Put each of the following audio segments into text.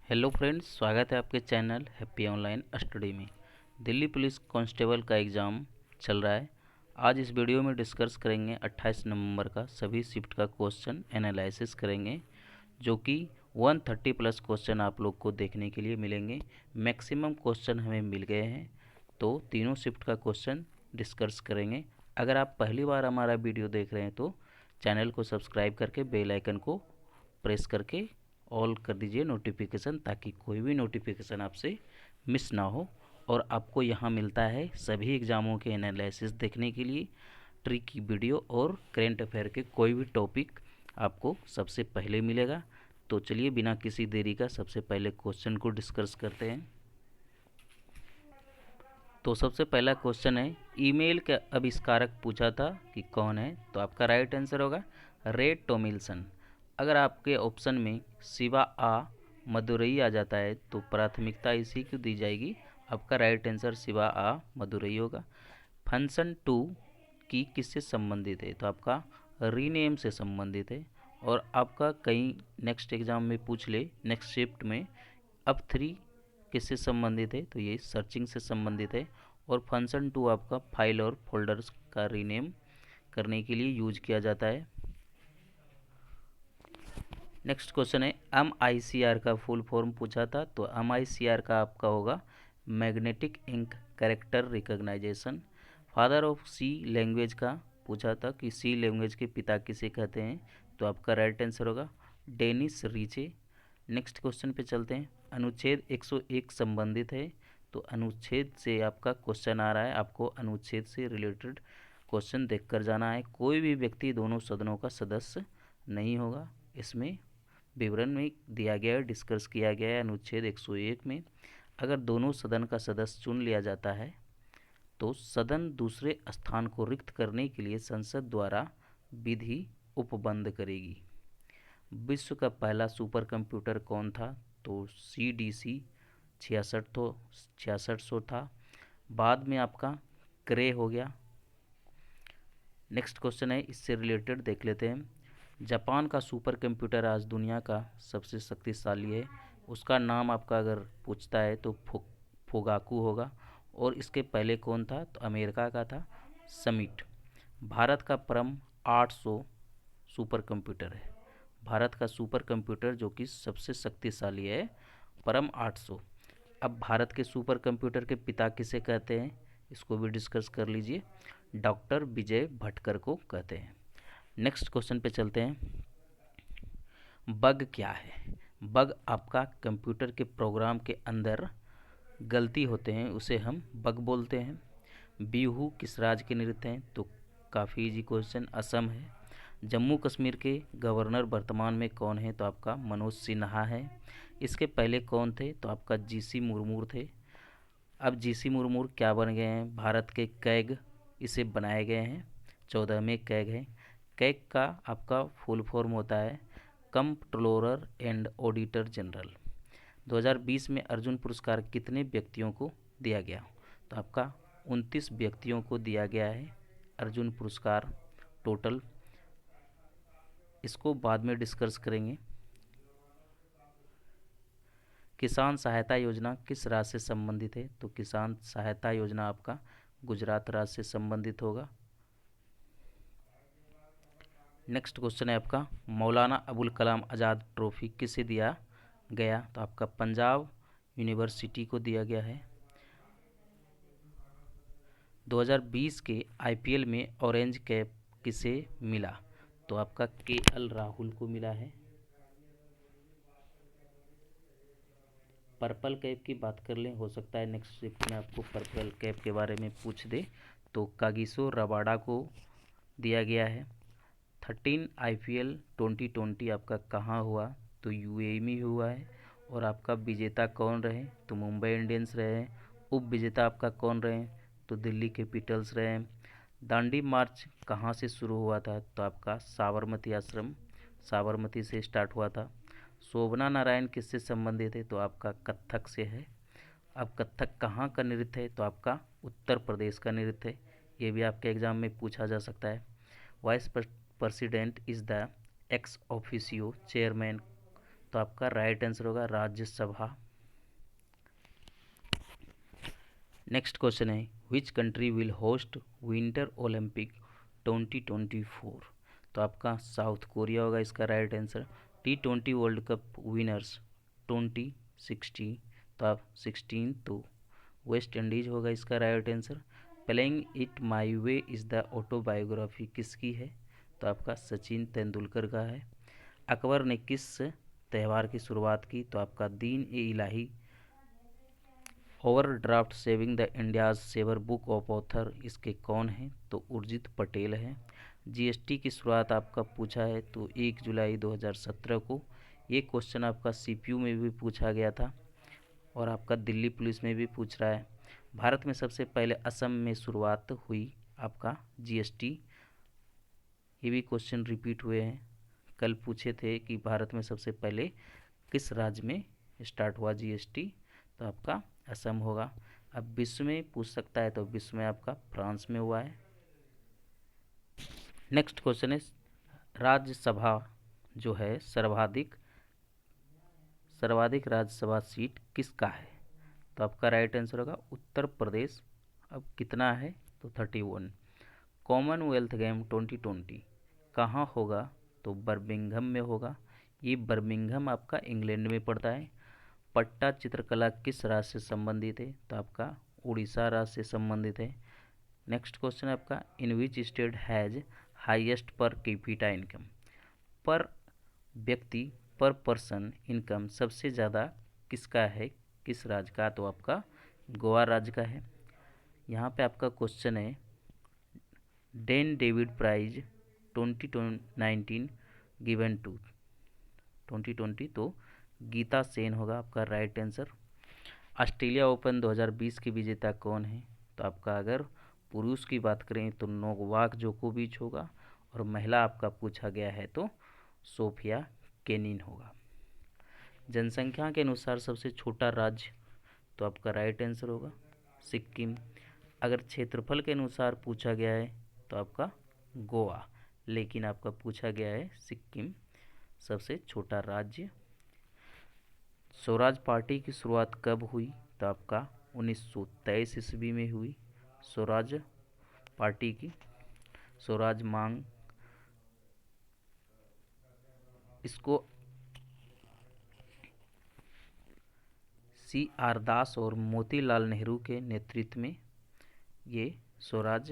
Hello friends, स्वागत है आपके चैनल हैप्पी ऑनलाइन स्टडी में। दिल्ली पुलिस कांस्टेबल का एग्ज़ाम चल रहा है। आज इस वीडियो में डिस्कस करेंगे 28 नवंबर का सभी शिफ्ट का क्वेश्चन एनालिसिस करेंगे, जो कि 130 प्लस क्वेश्चन आप लोग को देखने के लिए मिलेंगे। मैक्सिमम क्वेश्चन हमें मिल गए हैं, तो तीनों शिफ्ट का क्वेश्चन डिस्कस करेंगे। अगर आप पहली बार हमारा वीडियो देख रहे हैं तो चैनल को सब्सक्राइब करके बेल आइकन को प्रेस करके ऑल कर दीजिए नोटिफिकेशन, ताकि कोई भी नोटिफिकेशन आपसे मिस ना हो। और आपको यहाँ मिलता है सभी एग्ज़ामों के एनालिसिस देखने के लिए ट्रिक की वीडियो और करेंट अफेयर के कोई भी टॉपिक आपको सबसे पहले मिलेगा। तो चलिए बिना किसी देरी का सबसे पहले क्वेश्चन को डिस्कस करते हैं। तो सबसे पहला क्वेश्चन है, ईमेल का आविष्कारक पूछा था कि कौन है। तो आपका राइट आंसर होगा रे टॉमिल्सन। अगर आपके ऑप्शन में शिवा आ मदुरई आ जाता है तो प्राथमिकता इसी को दी जाएगी। आपका राइट आंसर शिवा आ मदुरई होगा। फंक्शन 2 की किससे संबंधित है। तो आपका रीनेम से संबंधित है। और आपका कहीं नेक्स्ट एग्जाम में पूछ ले, नेक्स्ट शिफ्ट में अब 3 किससे संबंधित है। तो ये सर्चिंग से संबंधित है। और फंक्शन 2 आपका फाइल और फोल्डर्स का रीनेम करने के लिए यूज किया जाता है। नेक्स्ट क्वेश्चन है, MICR का फुल फॉर्म पूछा था। तो MICR का आपका होगा magnetic ink character recognition. Father of C language का पूछा था कि सी लैंग्वेज के पिता किसे कहते हैं। तो आपका राइट आंसर होगा डेनिस रीचे। नेक्स्ट क्वेश्चन पे चलते हैं, अनुच्छेद 101 संबंधित है। तो अनुच्छेद से आपका क्वेश्चन आ रहा है, आपको अनुच्छेद से रिलेटेड क्वेश्चन देखकर जाना है। कोई भी व्यक्ति दोनों सदनों का सदस्य नहीं होगा। इसमें विवरण में दिया गया है, डिस्कस किया गया है अनुच्छेद 101 में। अगर दोनों सदन का सदस्य चुन लिया जाता है तो सदन दूसरे स्थान को रिक्त करने के लिए संसद द्वारा विधि उपबंध करेगी। विश्व का पहला सुपर कंप्यूटर कौन था। तो CDC 6600 था। बाद में आपका क्रे हो गया। नेक्स्ट क्वेश्चन है, इससे रिलेटेड देख लेते हैं। जापान का सुपर कंप्यूटर आज दुनिया का सबसे शक्तिशाली है। उसका नाम आपका अगर पूछता है तो फुगाकू होगा। और इसके पहले कौन था। तो अमेरिका का था समिट। भारत का परम 800 सुपर कंप्यूटर है। भारत का सुपर कंप्यूटर जो कि सबसे शक्तिशाली है, परम 800। अब भारत के सुपर कंप्यूटर के पिता किसे कहते हैं, इसको भी डिस्कस कर लीजिए। डॉक्टर विजय भटकर को कहते हैं। नेक्स्ट क्वेश्चन पे चलते हैं, बग क्या है। बग आपका कंप्यूटर के प्रोग्राम के अंदर गलती होते हैं, उसे हम बग बोलते हैं। बिहू किस राज्य के नृत्य हैं। तो काफ़ी इजी क्वेश्चन, असम है। जम्मू कश्मीर के गवर्नर वर्तमान में कौन है। तो आपका मनोज सिन्हा है। इसके पहले कौन थे। तो आपका GC मुर्मू थे। अब GC मुर्मू क्या बन गए हैं, भारत के कैग इसे बनाए गए हैं। 14वें कैग है। कैग का आपका फुल फॉर्म होता है कंप्ट्रोलर एंड ऑडिटर जनरल। 2020 में अर्जुन पुरस्कार कितने व्यक्तियों को दिया गया। तो आपका 29 व्यक्तियों को दिया गया है अर्जुन पुरस्कार टोटल। इसको बाद में डिस्कस करेंगे। किसान सहायता योजना किस राज्य से संबंधित है। तो किसान सहायता योजना आपका गुजरात राज्य से संबंधित होगा। नेक्स्ट क्वेश्चन है आपका, मौलाना अबुल कलाम आज़ाद ट्रॉफी किसे दिया गया। तो आपका पंजाब यूनिवर्सिटी को दिया गया है। 2020 के IPL में ऑरेंज कैप किसे मिला। तो आपका KL राहुल को मिला है। पर्पल कैप की बात कर लें, हो सकता है नेक्स्ट शिफ्ट में आपको पर्पल कैप के बारे में पूछ दे। तो कागिसो रबाडा को दिया गया है। 13 IPL 2020 आपका कहाँ हुआ। तो UAE में हुआ है। और आपका विजेता कौन रहे। तो मुंबई इंडियंस रहे हैं। उप विजेता आपका कौन रहे। तो दिल्ली कैपिटल्स रहे हैं। दांडी मार्च कहाँ से शुरू हुआ था। तो आपका साबरमती आश्रम, साबरमती से स्टार्ट हुआ था। शोभना नारायण किससे संबंधित है। तो आपका कथक से है। अब कथक कहाँ का नृत्य है। तो आपका उत्तर प्रदेश का नृत्य है। ये भी आपके एग्जाम में पूछा जा सकता है। Vice president is the ex officio chairman. तो आपका राइट आंसर होगा राज्यसभा। नेक्स्ट क्वेश्चन है, which country will host winter Olympic 2024? तो आपका साउथ कोरिया होगा इसका right answer. T20 world cup winners 2016, तो आप 16 तो वेस्ट इंडीज होगा इसका right answer. Playing it my way is the autobiography किसकी है? तो आपका सचिन तेंदुलकर का है। अकबर ने किस त्यौहार की शुरुआत की? तो आपका Din e Ilahi. Overdraft saving the India's saver book of author इसके कौन हैं? तो उर्जित पटेल है। जीएसटी की शुरुआत आपका पूछा है तो 1 जुलाई 2017 को। ये क्वेश्चन आपका सीपीयू में भी पूछा गया था और आपका दिल्ली पुलिस में भी पूछ रहा है। भारत में सबसे पहले असम में शुरुआत हुई आपका जीएसटी। ये भी क्वेश्चन रिपीट हुए हैं, कल पूछे थे कि भारत में सबसे पहले किस राज्य में स्टार्ट हुआ जीएसटी? तो आपका असम होगा। अब विश्व में पूछ सकता है तो विश्व में आपका फ्रांस में हुआ है। नेक्स्ट क्वेश्चन है, राज्यसभा जो है सर्वाधिक राज्यसभा सीट किसका है? तो आपका राइट आंसर होगा उत्तर प्रदेश। अब कितना है? तो 31। कॉमनवेल्थ गेम 2020 कहाँ होगा? तो बर्मिंघम में होगा। ये बर्मिंघम आपका इंग्लैंड में पड़ता है। पट्टा चित्रकला किस राज्य से संबंधित है? तो आपका उड़ीसा राज्य से संबंधित है। नेक्स्ट क्वेश्चन आपका, in which state has highest per capita income? पर व्यक्ति पर पर्सन इनकम सबसे ज़्यादा किसका है, किस राज्य का? तो आपका गोवा राज्य का है। यहाँ पे आपका क्वेश्चन है, Dan David prize 2019 given to 2020, तो गीता सेन होगा आपका राइट आंसर। ऑस्ट्रेलिया ओपन 2020 के विजेता कौन है? तो आपका अगर पुरुष की बात करें तो नोवाक जोकोविच होगा और महिला आपका पूछा गया है तो सोफिया केनिन होगा। जनसंख्या के अनुसार सबसे छोटा राज्य? तो आपका राइट आंसर होगा सिक्किम। अगर क्षेत्रफल के अनुसार पूछा गया है तो आपका गोवा, लेकिन आपका पूछा गया है सिक्किम सबसे छोटा राज्य। स्वराज पार्टी की शुरुआत कब हुई? तो आपका 1923 ईस्वी में हुई स्वराज पार्टी की। स्वराज मांग इसको C.R. दास और मोतीलाल नेहरू के नेतृत्व में ये स्वराज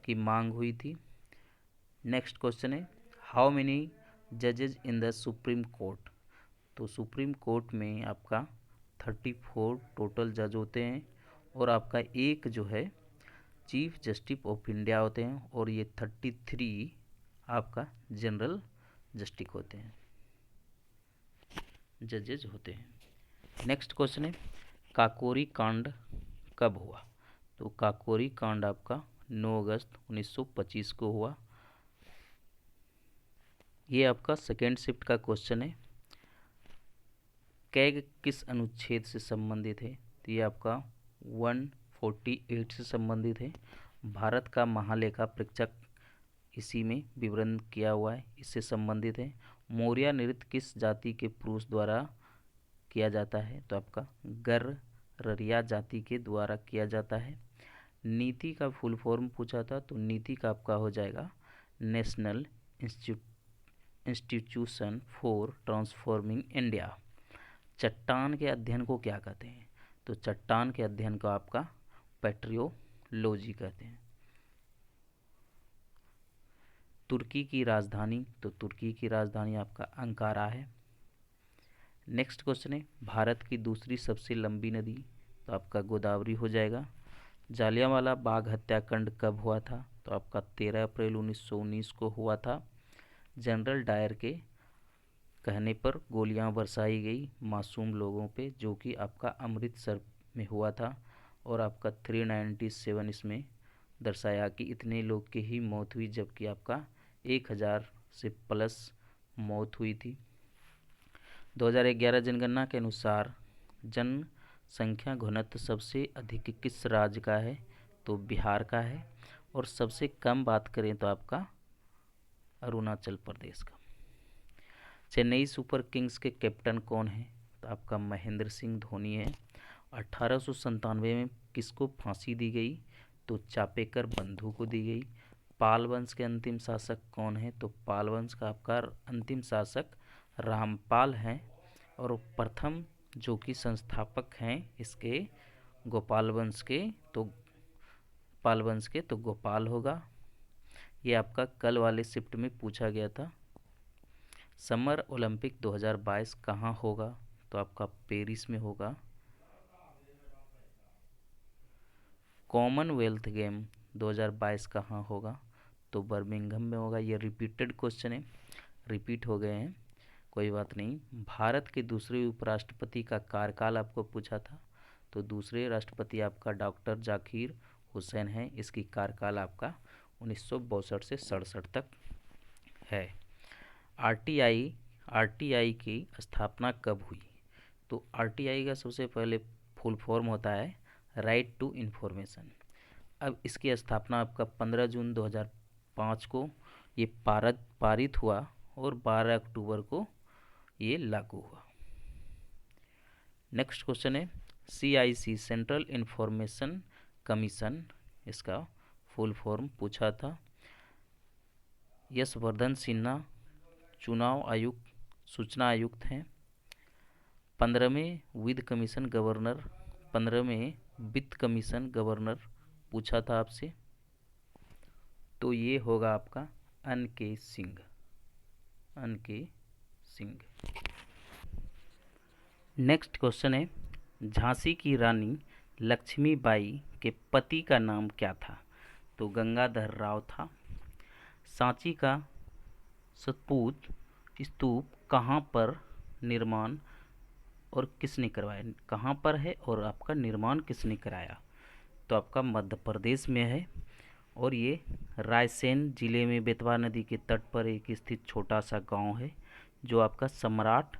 की मांग हुई थी। नेक्स्ट क्वेश्चन है, हाउ मेनी जजेज इन द सुप्रीम कोर्ट? तो सुप्रीम कोर्ट में आपका 34 टोटल जज होते हैं और आपका एक जो है चीफ जस्टिस ऑफ इंडिया होते हैं और ये 33 आपका जनरल जस्टिस होते हैं, जजेज होते हैं। नेक्स्ट क्वेश्चन है, काकोरी कांड कब हुआ? तो काकोरी कांड आपका 9 अगस्त 1925 को हुआ। ये आपका सेकेंड शिफ्ट का क्वेश्चन है। कैग किस अनुच्छेद से संबंधित है? तो ये आपका 148 से संबंधित है। भारत का महालेखा परीक्षक इसी में विवरण किया हुआ है, इससे संबंधित है। मौर्य नृत्य किस जाति के पुरुष द्वारा किया जाता है? तो आपका गररिया जाति के द्वारा किया जाता है। नीति का फुल फॉर्म पूछा था तो नीति का आपका हो जाएगा national institution for transforming India. चट्टान के अध्ययन को क्या कहते हैं? तो चट्टान के अध्ययन को आपका पेट्रियोलॉजी कहते हैं। तुर्की की राजधानी? तो तुर्की की राजधानी आपका अंकारा है। नेक्स्ट क्वेश्चन है, भारत की दूसरी सबसे लंबी नदी? तो आपका गोदावरी हो जाएगा। जालियांवाला बाग हत्याकांड कब हुआ था? तो आपका 13 अप्रैल 1919 को हुआ था। जनरल डायर के कहने पर गोलियां बरसाई गई मासूम लोगों पे, जो कि आपका अमृतसर में हुआ था और आपका 397 इसमें दर्शाया कि इतने लोग की ही मौत हुई, जबकि आपका 1000 से प्लस मौत हुई थी। 2011 जनगणना के अनुसार जनसंख्या घनत्व सबसे अधिक किस राज्य का है? तो बिहार का है। और सबसे कम बात करें तो आपका अरुणाचल प्रदेश का। चेन्नई सुपर किंग्स के कैप्टन कौन है? तो आपका महेंद्र सिंह धोनी है। 1897 में किसको फांसी दी गई? तो चापेकर बंधु को दी गई। पाल वंश के अंतिम शासक कौन है? तो पाल वंश का आपका अंतिम शासक रामपाल हैं। और प्रथम जो कि संस्थापक हैं इसके गोपाल वंश के, तो पाल वंश के तो गोपाल होगा। ये आपका कल वाले शिफ्ट में पूछा गया था। समर ओलंपिक 2022 कहाँ होगा? तो आपका पेरिस में होगा। कॉमनवेल्थ गेम 2022 कहाँ होगा? तो बर्मिंघम में होगा। ये रिपीटेड क्वेश्चन है, रिपीट हो गए हैं, कोई बात नहीं। भारत के दूसरे उपराष्ट्रपति का कार्यकाल आपको पूछा था, तो दूसरे राष्ट्रपति आपका डॉक्टर जाकिर हुसैन हैं। इसकी कार्यकाल आपका 1962 से 67 तक है। आरटीआई आरटीआई की स्थापना कब हुई? तो आरटीआई का सबसे पहले फुल फॉर्म होता है राइट टू इन्फॉर्मेशन। अब इसकी स्थापना आपका 15 जून 2005 को ये पारित हुआ और 12 अक्टूबर को ये लागू हुआ। नेक्स्ट क्वेश्चन है सीआईसी सेंट्रल इंफॉर्मेशन कमीशन, इसका फुल फॉर्म पूछा था। यशवर्धन सिन्हा चुनाव आयुक्त, सूचना आयुक्त हैं। 15वें वित्त कमीशन गवर्नर, 15वें वित्त कमीशन गवर्नर पूछा था आपसे, तो ये होगा आपका एन के सिंह। नेक्स्ट क्वेश्चन है झांसी की रानी लक्ष्मीबाई के पति का नाम क्या था? तो गंगाधर राव था। सांची का सतपूत स्तूप कहाँ पर निर्माण और किसने करवाया? कहाँ पर है और आपका निर्माण किसने कराया? तो आपका मध्य प्रदेश में है और ये रायसेन जिले में बेतवा नदी के तट पर एक स्थित छोटा सा गांव है, जो आपका सम्राट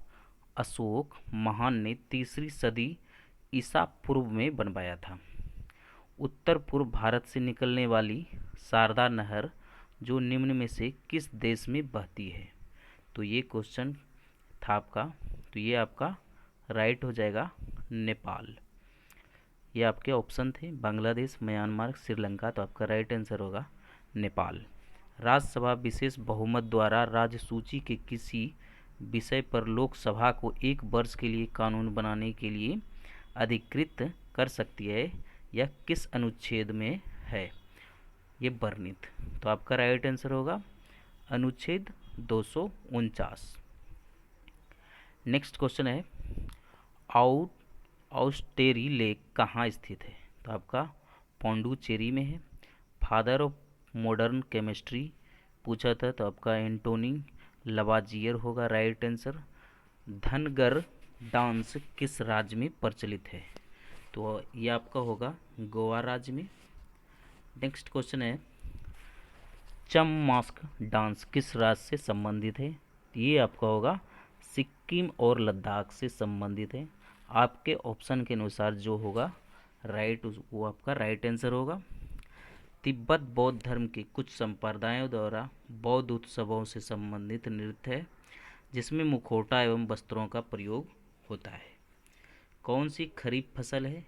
अशोक महान ने 3री सदी ईसा पूर्व में बनवाया था। उत्तर पूर्व भारत से निकलने वाली शारदा नहर जो निम्न में से किस देश में बहती है? तो ये क्वेश्चन था आपका, तो ये आपका राइट हो जाएगा नेपाल। ये आपके ऑप्शन थे बांग्लादेश, म्यांमार, श्रीलंका, तो आपका राइट आंसर होगा नेपाल। राज्यसभा विशेष बहुमत द्वारा राज्य सूची के किसी विषय पर लोकसभा को 1 वर्ष के लिए कानून बनाने के लिए अधिकृत कर सकती है, यह किस अनुच्छेद में है? ये वर्णित, तो आपका राइट आंसर होगा अनुच्छेद 249। नेक्स्ट क्वेश्चन है ऑस्टेरी लेक कहाँ स्थित है? तो आपका पौंडुचेरी में है। फादर ऑफ मॉडर्न केमिस्ट्री पूछा था, तो आपका एंटोनी लवाजियर होगा राइट आंसर। धनगर डांस किस राज्य में प्रचलित है? तो ये आपका होगा गोवा राज्य में। नेक्स्ट क्वेश्चन है चम मास्क डांस किस राज्य से संबंधित है? ये आपका होगा सिक्किम और लद्दाख से संबंधित है। आपके ऑप्शन के अनुसार जो होगा राइट वो आपका राइट आंसर होगा। तिब्बत बौद्ध धर्म के कुछ संप्रदायों द्वारा बौद्ध उत्सवों से संबंधित नृत्य है, जिसमें मुखौटा एवं वस्त्रों का प्रयोग होता है। कौन सी खरीफ फसल है?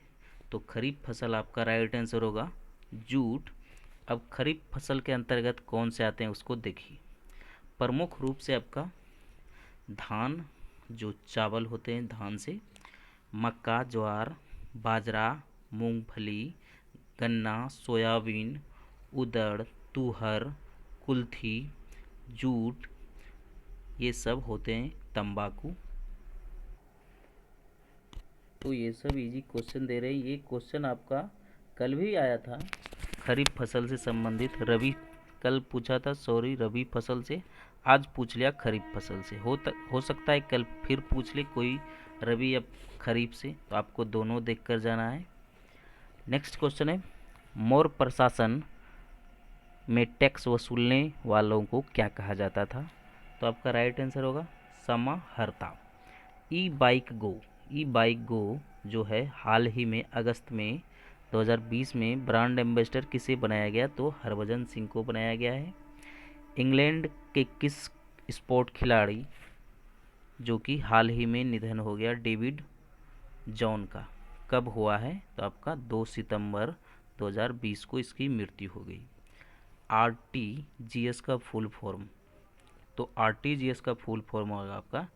तो खरीफ फसल आपका राइट आंसर होगा जूट। अब खरीफ फसल के अंतर्गत कौन से आते हैं उसको देखिए। प्रमुख रूप से आपका धान, जो चावल होते हैं धान से, मक्का, ज्वार, बाजरा, मूंगफली, गन्ना, सोयाबीन, उड़द, तुअर, कुल्थी, जूट, ये सब होते हैं तंबाकू। तो ये सब इजी क्वेश्चन दे रहे हैं। ये क्वेश्चन आपका कल भी आया था खरीफ फसल से संबंधित, रबी कल पूछा था, सॉरी रबी फसल से, आज पूछ लिया खरीफ फसल से। हो सकता है कल फिर पूछ ले कोई रबी या खरीफ से, तो आपको दोनों देखकर जाना है। नेक्स्ट क्वेश्चन है मौर्य प्रशासन में टैक्स वसूलने वालों को क्या कहा जाता था? तो आपका राइट आंसर होगा समाहर्ता। ई बाइक गो जो है हाल ही में अगस्त में 2020 में ब्रांड एम्बेसडर किसे बनाया गया? तो हरभजन सिंह को बनाया गया है। इंग्लैंड के किस स्पोर्ट खिलाड़ी जो कि हाल ही में निधन हो गया, डेविड जॉन का। कब हुआ है? तो आपका 2 सितंबर 2020 को इसकी मृत्यु हो गई। आरटीजीएस का फुल फॉर्म, तो आरटीजीएस का फुल फॉर्म होगा आपका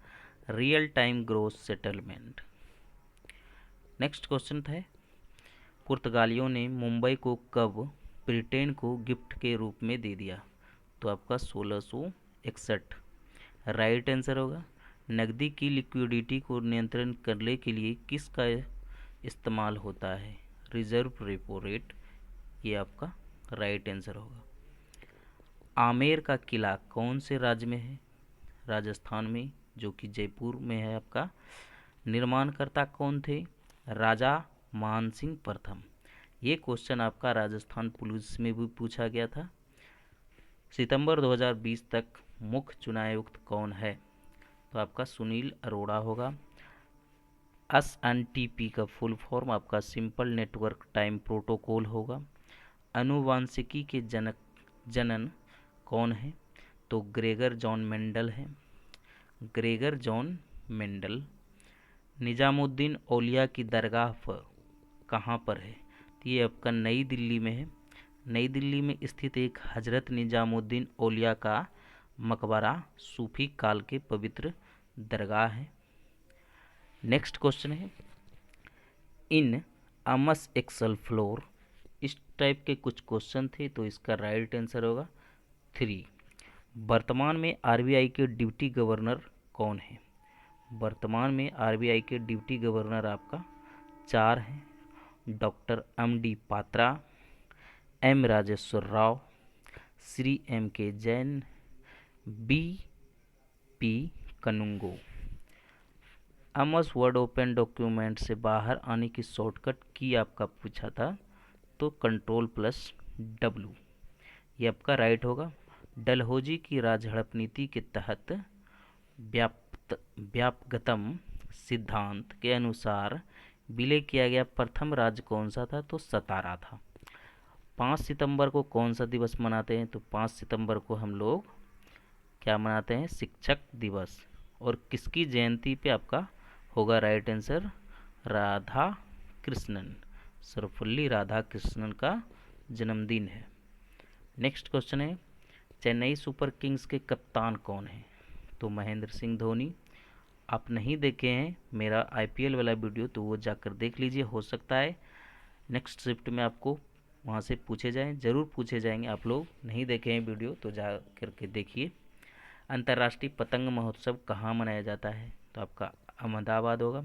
real time gross settlement. Next question था, पुर्तगालियों ने मुंबई को कब ब्रिटेन को गिफ्ट के रूप में दे दिया? तो आपका 1661 राइट आंसर होगा। नकदी की लिक्विडिटी को नियंत्रण करने के लिए किसका इस्तेमाल होता है? रिजर्व रेपो रेट, ये आपका राइट आंसर होगा। आमेर का किला कौन से राज्य में है? राजस्थान में, जो कि जयपुर में है आपका। निर्माणकर्ता कौन थे? राजा मानसिंह प्रथम। ये क्वेश्चन आपका राजस्थान पुलिस में भी पूछा गया था। सितंबर 2020 तक मुख्य चुनायुक्त कौन है? तो आपका सुनील अरोड़ा होगा। SNTP का फुल फॉर्म आपका सिंपल नेटवर्क टाइम प्रोटोकॉल होगा। आनुवांशिकी के जनन कौन है? तो ग्रेगर जॉन मेंडल है, ग्रेगर जॉन मेंडल। निजामुद्दीन औलिया की दरगाह पर कहाँ पर है? तो ये आपका नई दिल्ली में है। नई दिल्ली में स्थित एक हजरत निजामुद्दीन औलिया का मकबरा सूफी काल के पवित्र दरगाह है। नेक्स्ट क्वेश्चन है, इन अमस एक्सल फ्लोर। इस टाइप के कुछ क्वेश्चन थे, तो इसका राइट आंसर होगा 3। वर्तमान में आरबीआई के ड्यूटी गवर्नर कौन है? वर्तमान में आरबीआई के ड्यूटी गवर्नर आपका 4 हैं। Doctor MD Patra, M Rajeshwar Rao, Shri MK Jain, BP Kanungo. MS word open document से बाहर आने की शॉर्टकट की आपका पूछा था, तो Ctrl+W, ये आपका राइट होगा। डलहौजी की राजहड़प नीति के तहत व्यापगतम सिद्धांत के अनुसार विलय किया गया प्रथम राज्य कौन सा था? तो सतारा था। 5 सितंबर को कौन सा दिवस मनाते हैं? तो 5 सितंबर को हम लोग क्या मनाते हैं? शिक्षक दिवस। और किसकी जयंती पे आपका होगा राइट आंसर? राधा कृष्णन, सर्वपल्ली राधा कृष्णन का जन्मदिन है। नेक्स्ट क्वेश्चन है, चेन्नई सुपर किंग्स के कप्तान कौन है? तो महेंद्र सिंह धोनी। आप नहीं देखे हैं मेरा IPL वाला वीडियो, तो वो जाकर देख लीजिए, हो सकता है नेक्स्ट शिफ्ट में आपको वहाँ से पूछे जाएं, ज़रूर पूछे जाएंगे। आप लोग नहीं देखे हैं वीडियो तो जा करके देखिए। अंतर्राष्ट्रीय पतंग महोत्सव कहाँ मनाया जाता है? तो आपका अहमदाबाद होगा।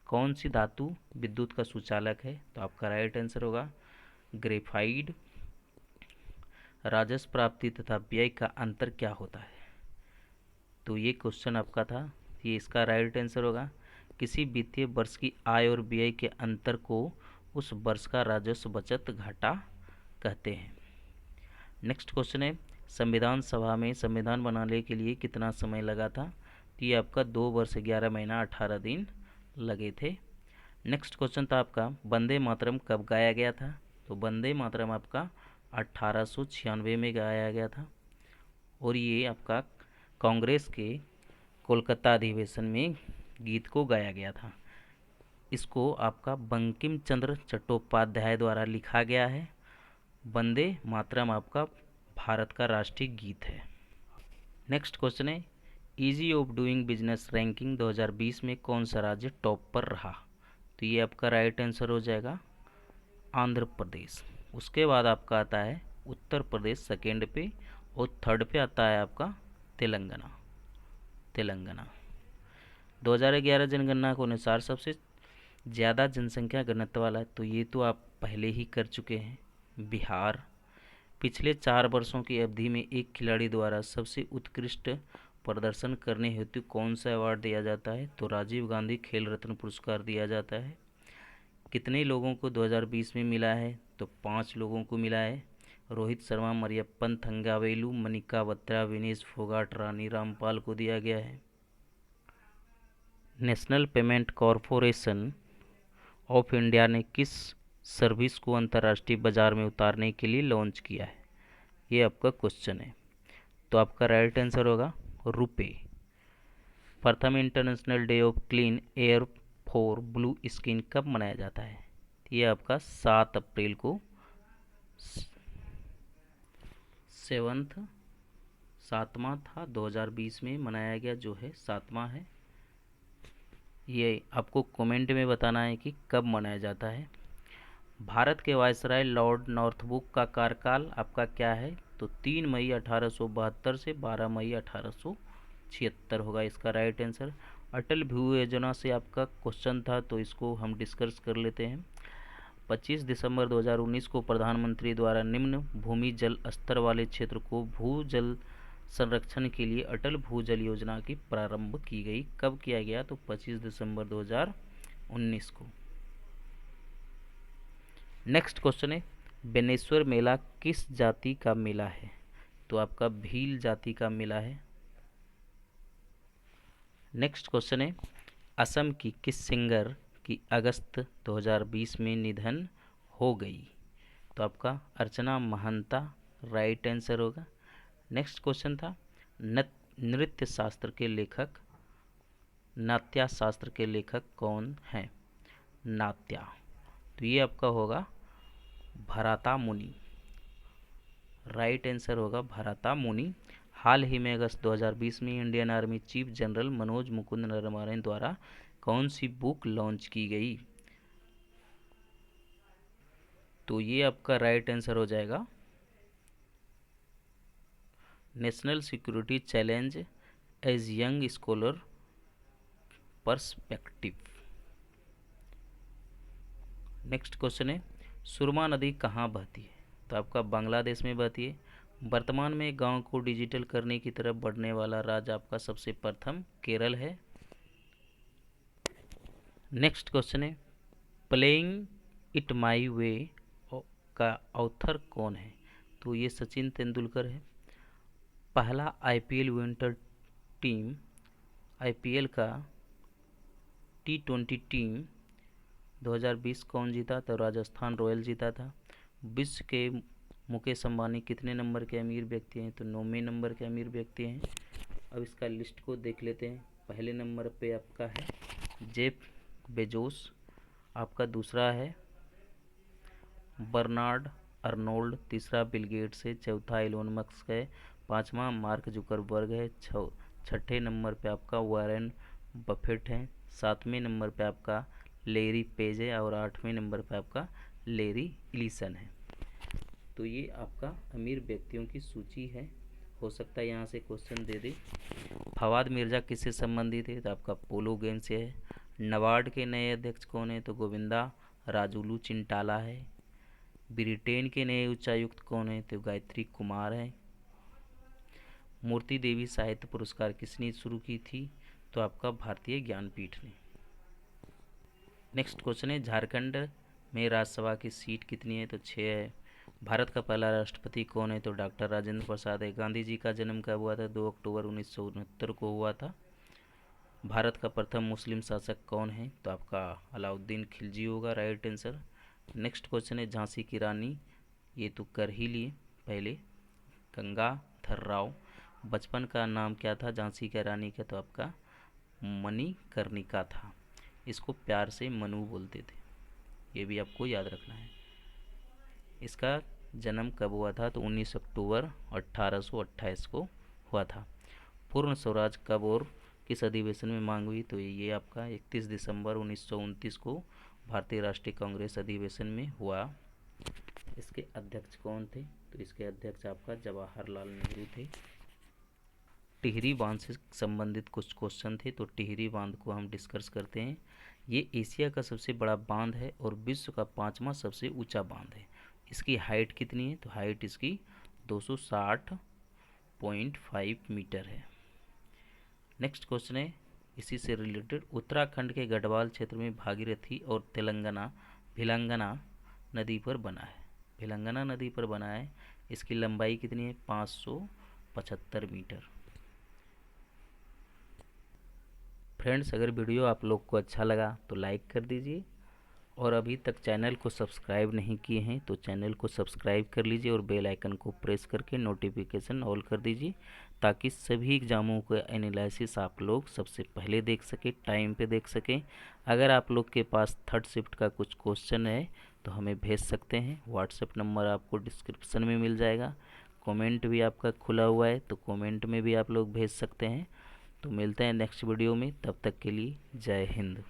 कौन सी धातु विद्युत का सुचालक है? तो आपका राइट आंसर होगा ग्रेफाइड। राजस्व प्राप्ति तथा व्यय का अंतर क्या होता है? तो ये क्वेश्चन आपका था, ये इसका राइट आंसर होगा किसी वित्तीय वर्ष की आय और व्यय के अंतर को उस वर्ष का राजस्व बचत घाटा कहते हैं। नेक्स्ट क्वेश्चन है, संविधान सभा में संविधान बनाने के लिए कितना समय लगा था? तो ये आपका 2 वर्ष 11 महीना 18 दिन लगे थे। नेक्स्ट क्वेश्चन था आपका, वंदे मातरम कब गाया गया था? तो वंदे मातरम आपका 1896 में गाया गया था, और ये आपका कांग्रेस के कोलकाता अधिवेशन में गीत को गाया गया था। इसको आपका बंकिम चंद्र चट्टोपाध्याय द्वारा लिखा गया है। वंदे मातरम आपका भारत का राष्ट्रीय गीत है। नेक्स्ट क्वेश्चन है, easy of doing business ranking 2020 में कौन सा राज्य टॉप पर रहा? तो ये आपका राइट आंसर हो जाएगा आंध्र प्रदेश। उसके बाद आपका आता है उत्तर प्रदेश सेकेंड पे, और थर्ड पे आता है आपका तेलंगाना। 2011 जनगणना के अनुसार सबसे ज़्यादा जनसंख्या घनत्व वाला है, तो ये तो आप पहले ही कर चुके हैं, बिहार। पिछले 4 वर्षों की अवधि में एक खिलाड़ी द्वारा सबसे उत्कृष्ट प्रदर्शन करने हेतु कौन सा अवार्ड दिया जाता है? तो राजीव गांधी खेल रत्न पुरस्कार दिया जाता है। कितने लोगों को 2020 में मिला है? तो 5 लोगों को मिला है। रोहित शर्मा, मरियप्पन थंगावेलु, मनिका बत्रा, विनेश फोगाट, रानी रामपाल को दिया गया है। National payment corporation of India ने किस सर्विस को अंतर्राष्ट्रीय बाजार में उतारने के लिए लॉन्च किया है? ये आपका क्वेश्चन है। तो आपका राइट आंसर होगा रुपे। प्रथम international day of clean air for blue skin कब मनाया जाता है? ये आपका 7 अप्रैल को, 7वां सातवां था 2020 में मनाया गया, जो है 7वां है। ये आपको कमेंट में बताना है कि कब मनाया जाता है। भारत के वायसराय लॉर्ड नॉर्थब्रुक का कार्यकाल आपका क्या है? तो 3 मई 1872 से 12 मई 1876 होगा इसका राइट आंसर। अटल भू योजना से आपका क्वेश्चन था, तो इसको हम डिस्कस कर लेते हैं। 25 दिसंबर 2019 को प्रधानमंत्री द्वारा निम्न भूमि जल स्तर वाले क्षेत्र को भू जल संरक्षण के लिए अटल भूजल योजना की प्रारंभ की गई। कब किया गया? तो 25 दिसंबर 2019 को। नेक्स्ट क्वेश्चन है, बेनेश्वर मेला किस जाति का मेला है? तो आपका भील जाति का मेला है। नेक्स्ट क्वेश्चन है, असम की किस सिंगर की अगस्त 2020 में निधन हो गई? तो आपका अर्चना महंता राइट आंसर होगा। नेक्स्ट क्वेश्चन था, नृत्य शास्त्र के लेखक, नाट्य शास्त्र के लेखक कौन हैं? नाट्या, तो ये आपका होगा भरता मुनि, राइट आंसर होगा भरता मुनि। हाल ही में अगस्त 2020 में Indian army chief general Manoj Mukund Naravane द्वारा कौन सी बुक लॉन्च की गई? तो ये आपका राइट आंसर हो जाएगा national security challenge as young scholar perspective. Next question है, सुरमा नदी कहाँ बहती है? तो आपका बांग्लादेश में बहती है। वर्तमान में गांव को डिजिटल करने की तरफ बढ़ने वाला राज्य आपका सबसे प्रथम केरल है। नेक्स्ट क्वेश्चन है, प्लेइंग इट माई वे का ऑथर कौन है? तो ये सचिन तेंदुलकर है। पहला आईपीएल विंटर टीम, आईपीएल का T20 टीम 2020 कौन जीता? तो राजस्थान रॉयल जीता था। विश्व के मुकेश अंबानी कितने नंबर के अमीर व्यक्ति हैं? तो 9वें नंबर के अमीर व्यक्ति हैं। अब इसका लिस्ट को देख लेते हैं। पहले नंबर पे आपका है जेफ बेजोस, आपका दूसरा है बर्नार्ड अर्नोल्ड, तीसरा बिल गेट्स है, चौथा एलोन मस्क है, पांचवा मार्क जुकरबर्ग है, छठे नंबर पे आपका वॉरेन बफेट है, सातवें नंबर पे आपका लेरी पेज है और आठवें नंबर पे आपका लेरी इलिसन है। तो ये आपका अमीर व्यक्तियों की सूची है। हो सकता है यहाँ से क्वेश्चन दे दे। फवाद मिर्ज़ा किससे संबंधित है? तो आपका पोलो गेम से है। नबार्ड के नए अध्यक्ष कौन है? तो गोविंदा राजुलू चिंटाला है। ब्रिटेन के नए उच्चायुक्त कौन है? तो गायत्री कुमार है। मूर्ति देवी साहित्य पुरस्कार किसने शुरू की थी? तो आपका भारतीय ज्ञानपीठ ने। नेक्स्ट क्वेश्चन है, झारखंड में राज्यसभा की सीट कितनी है? तो 6 है। भारत का पहला राष्ट्रपति कौन है? तो डॉक्टर राजेंद्र प्रसाद है। गांधी जी का जन्म कब हुआ था? 2 अक्टूबर 1969 को हुआ था। भारत का प्रथम मुस्लिम शासक कौन है? तो आपका अलाउद्दीन खिलजी होगा राइट आंसर। नेक्स्ट क्वेश्चन है, झांसी की रानी, ये तो कर ही लिए पहले, गंगाधर राव, बचपन का नाम क्या था झांसी की रानी का? तो आपका मणिकर्णिका था। इसको प्यार से मनु बोलते थे, ये भी आपको याद रखना है। इसका जन्म कब हुआ था? तो 19 अक्टूबर 1828 को हुआ था। पूर्ण स्वराज कब और किस अधिवेशन में मांग हुई? तो ये आपका 31 दिसंबर 1929 को भारतीय राष्ट्रीय कांग्रेस अधिवेशन में हुआ। इसके अध्यक्ष कौन थे? तो इसके अध्यक्ष आपका जवाहरलाल नेहरू थे। टिहरी बांध से संबंधित कुछ क्वेश्चन थे, तो टिहरी बांध को हम डिस्कस करते हैं। ये एशिया का सबसे बड़ा बांध है और विश्व का 5वां सबसे ऊंचा बांध है। इसकी हाइट कितनी है? तो हाइट इसकी 260.5 मीटर है। नेक्स्ट क्वेश्चन है इसी से रिलेटेड, उत्तराखंड के गढ़वाल क्षेत्र में भागीरथी और भिलंगना नदी पर बना है। भिलंगना नदी पर बना है। इसकी लंबाई कितनी है? 575 मीटर। फ्रेंड्स, अगर वीडियो आप लोग को अच्छा लगा तो लाइक कर दीजिए, और अभी तक चैनल को सब्सक्राइब नहीं किए हैं तो चैनल को सब्सक्राइब कर लीजिए और बेल आइकन को प्रेस करके नोटिफिकेशन ऑल कर दीजिए, ताकि सभी एग्ज़ामों का एनालिसिस आप लोग सबसे पहले देख सकें, टाइम पे देख सकें। अगर आप लोग के पास थर्ड शिफ्ट का कुछ क्वेश्चन है तो हमें भेज सकते हैं। व्हाट्सएप नंबर आपको डिस्क्रिप्शन में मिल जाएगा। कमेंट भी आपका खुला हुआ है, तो कमेंट में भी आप लोग भेज सकते हैं। तो मिलते हैं नेक्स्ट वीडियो में, तब तक के लिए जय हिंद।